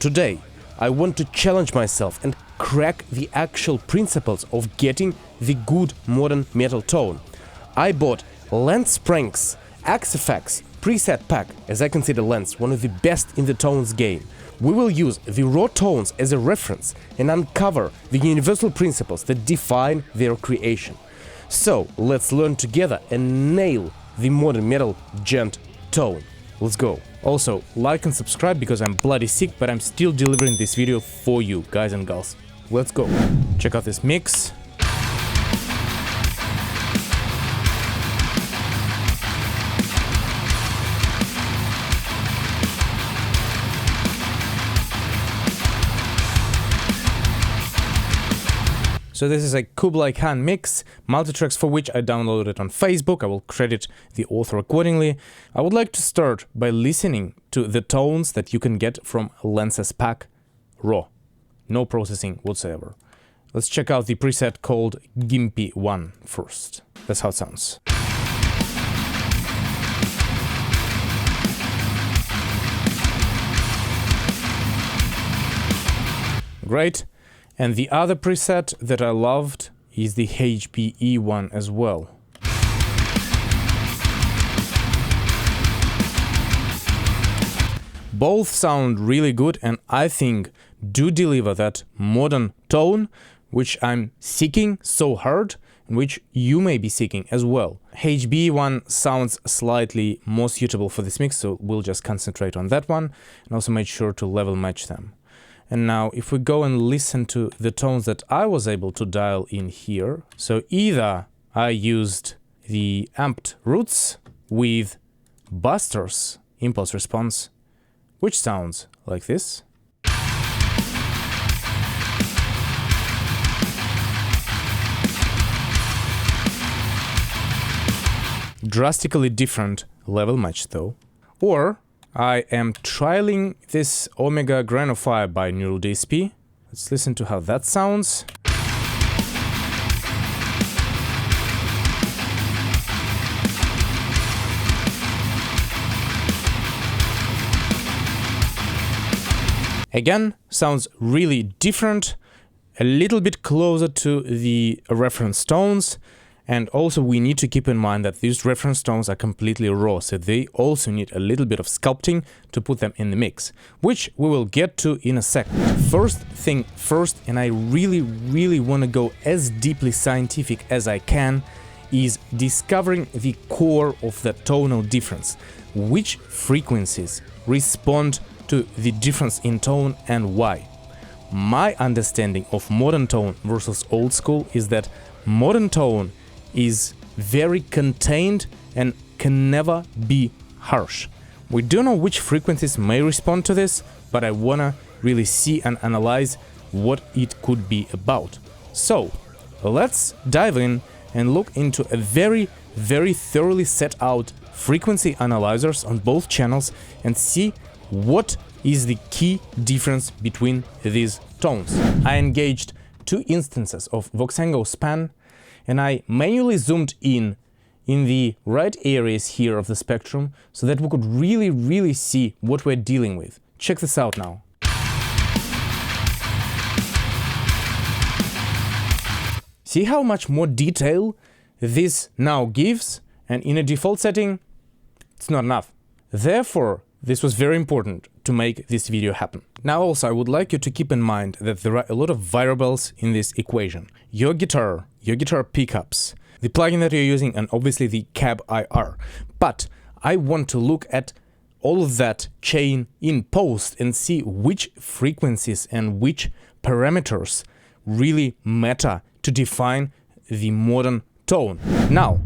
Today, I want to challenge myself and crack the actual principles of getting the good modern metal tone. I bought Lens Pranks XFX preset pack, as I consider Lens one of the best in the tones game. We will use the raw tones as a reference and uncover the universal principles that define their creation. So let's learn together and nail the modern metal Djent tone. Let's go. Also, like and subscribe because I'm bloody sick, but I'm still delivering this video for you, guys and girls. Let's go. Check out this mix. So this is a Kublai Khan mix, multitracks for which I downloaded on Facebook. I will credit the author accordingly. I would like to start by listening to the tones that you can get from Lens's pack raw. No processing whatsoever. Let's check out the preset called Gimpy 1 first. That's how it sounds. Great. And the other preset that I loved is the HBE one as well. Both sound really good and I think do deliver that modern tone which I'm seeking so hard and which you may be seeking as well. HBE one sounds slightly more suitable for this mix, so we'll just concentrate on that one and also make sure to level match them. And now if we go and listen to the tones that I was able to dial in here, so either I used the amped roots with Buster's impulse response, which sounds like this. Drastically different level match though. Or I am trialing this Omega Granophyre by Neural DSP. Let's listen to how that sounds. Again, sounds really different, a little bit closer to the reference tones. And also we need to keep in mind that these reference tones are completely raw, so they also need a little bit of sculpting to put them in the mix, which we will get to in a second. First thing first, and I really want to go as deeply scientific as I can, is discovering the core of the tonal difference. Which frequencies respond to the difference in tone and why? My understanding of modern tone versus old school is that modern tone is very contained and can never be harsh. We don't know which frequencies may respond to this, but I wanna really see and analyze what it could be about. So let's dive in and look into a very thoroughly set out frequency analyzers on both channels and see what is the key difference between these tones. I engaged two instances of VOXENGO span and I manually zoomed in the right areas here of the spectrum so that we could really see what we're dealing with. Check this out now. See how much more detail this now gives, and in a default setting, it's not enough. Therefore, this was very important to make this video happen. Now also I would like you to keep in mind that there are a lot of variables in this equation. Your guitar pickups, the plugin that you're using, and obviously the cab IR. But I want to look at all of that chain in post and see which frequencies and which parameters really matter to define the modern tone. Now,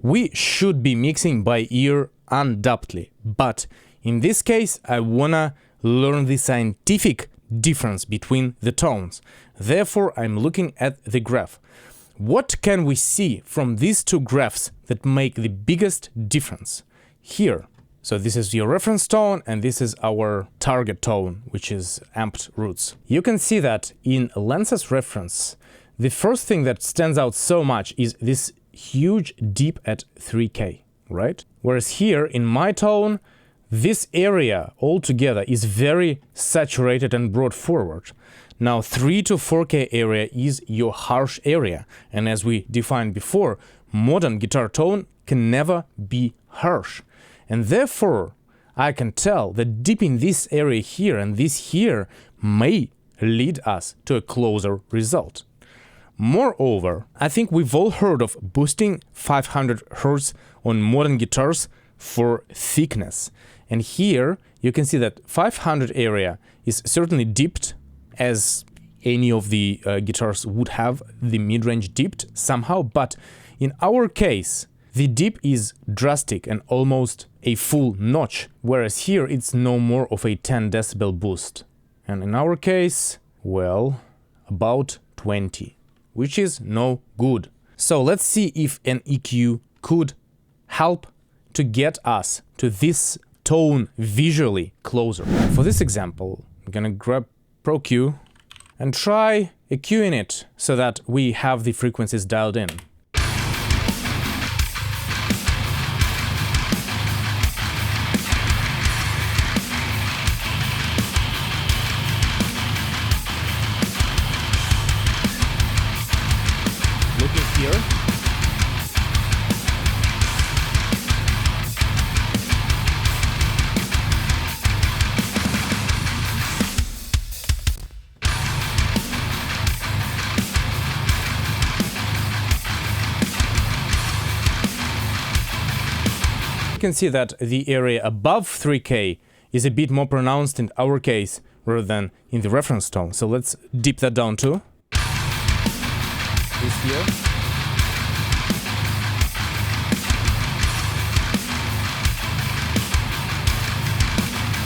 we should be mixing by ear undoubtedly, but in this case, I wanna learn the scientific difference between the tones. Therefore, I'm looking at the graph. What can we see from these two graphs that make the biggest difference? Here. So this is your reference tone and this is our target tone, which is amped roots. You can see that in Lens's reference, the first thing that stands out so much is this huge dip at 3K, right? Whereas here in my tone, this area altogether is very saturated and brought forward. Now 3 to 4K area is your harsh area, and as we defined before, modern guitar tone can never be harsh. And therefore, I can tell that dipping this area here and this here may lead us to a closer result. Moreover, I think we've all heard of boosting 500 Hz on modern guitars for thickness. And here you can see that 500 area is certainly dipped, as any of the guitars would have the mid-range dipped somehow, but in our case the dip is drastic and almost a full notch, whereas here it's no more of a 10 decibel boost. And in our case, well, about 20, which is no good. So let's see if an EQ could help to get us to this tone visually closer. For this example, I'm gonna grab Pro Q and try EQing it so that we have the frequencies dialed in. Looking here. You can see that the area above 3K is a bit more pronounced in our case rather than in the reference tone. So let's dip that down too. This here.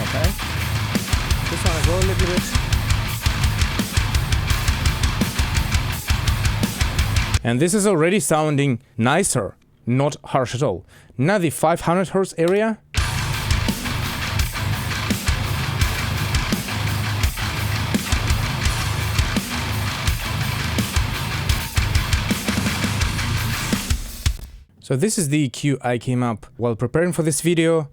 Okay. This one as well a little bit. And this is already sounding nicer, not harsh at all. Now the 500 Hz area. So this is the EQ I came up while preparing for this video,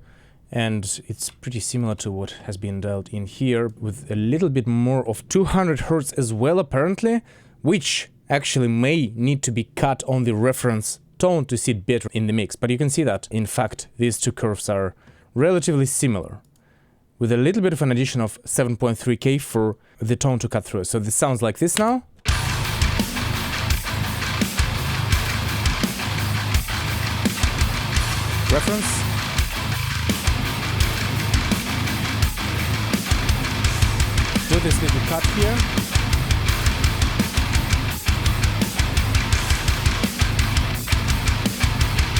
and it's pretty similar to what has been dialed in here, with a little bit more of 200 Hz as well apparently, which actually may need to be cut on the reference tone to sit better in the mix. But you can see that, in fact, these two curves are relatively similar, with a little bit of an addition of 7.3K for the tone to cut through. So this sounds like this now. Reference. Do this little cut here.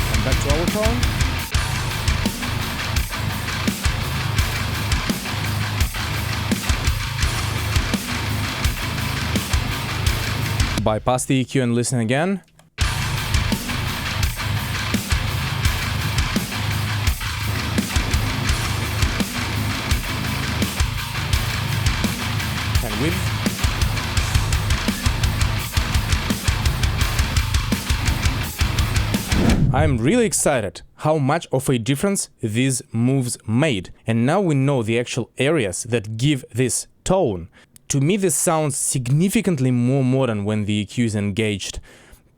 And back to our tone. Bypass the EQ and listen again. And width. I'm really excited how much of a difference these moves made, and now we know the actual areas that give this tone. To me, this sounds significantly more modern when the EQ is engaged,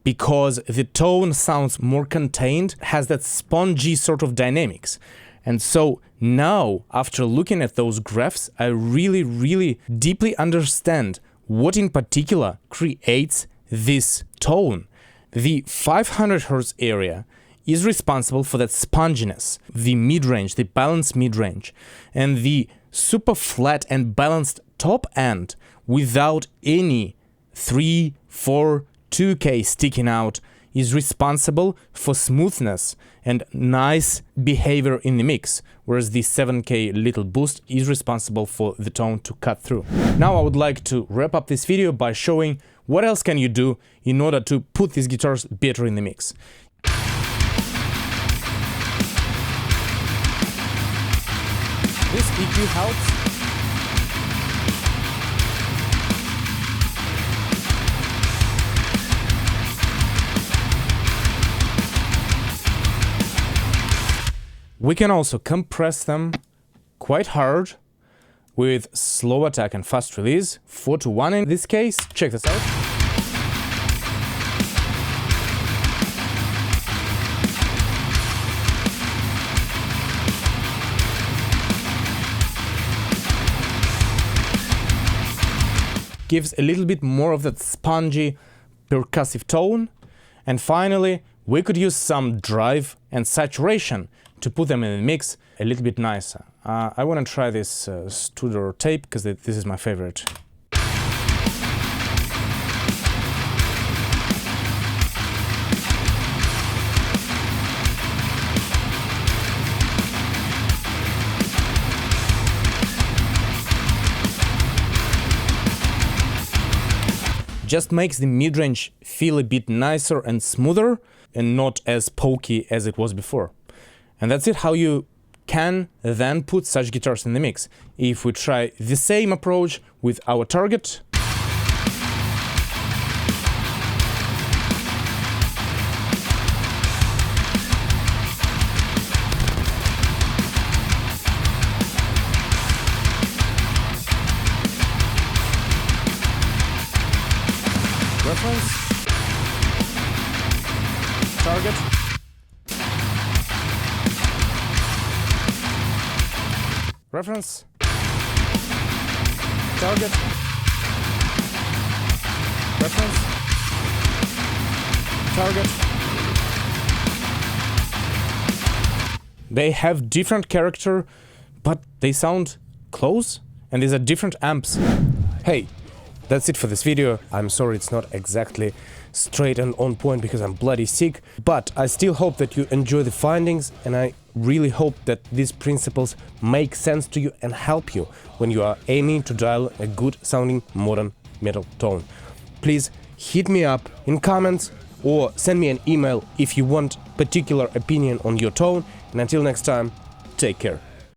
because the tone sounds more contained, has that spongy sort of dynamics. And so now, after looking at those graphs, I really deeply understand what in particular creates this tone. The 500 Hz area is responsible for that sponginess, the mid-range, the balanced mid-range, and the super flat and balanced top end without any 3, 4, 2K sticking out is responsible for smoothness and nice behavior in the mix, whereas the 7K little boost is responsible for the tone to cut through. Now I would like to wrap up this video by showing what else can you do in order to put these guitars better in the mix. This EQ helps. We can also compress them quite hard with slow attack and fast release, 4-1 in this case. Check this out. Gives a little bit more of that spongy, percussive tone. And finally, we could use some drive and saturation to put them in the mix a little bit nicer. I want to try this Studer tape because this is my favorite. Just makes the mid-range feel a bit nicer and smoother and not as pokey as it was before. And that's it, how you can then put such guitars in the mix. If we try the same approach with our target. Reference, target, reference, target, reference, target. They have different character, but they sound close, and these are different amps. Hey, that's it for this video. I'm sorry it's not exactly straight and on point because I'm bloody sick, but I still hope that you enjoy the findings, and I really hope that these principles make sense to you and help you when you are aiming to dial a good sounding modern metal tone. Please hit me up in comments or send me an email if you want particular opinion on your tone, and until next time, take care.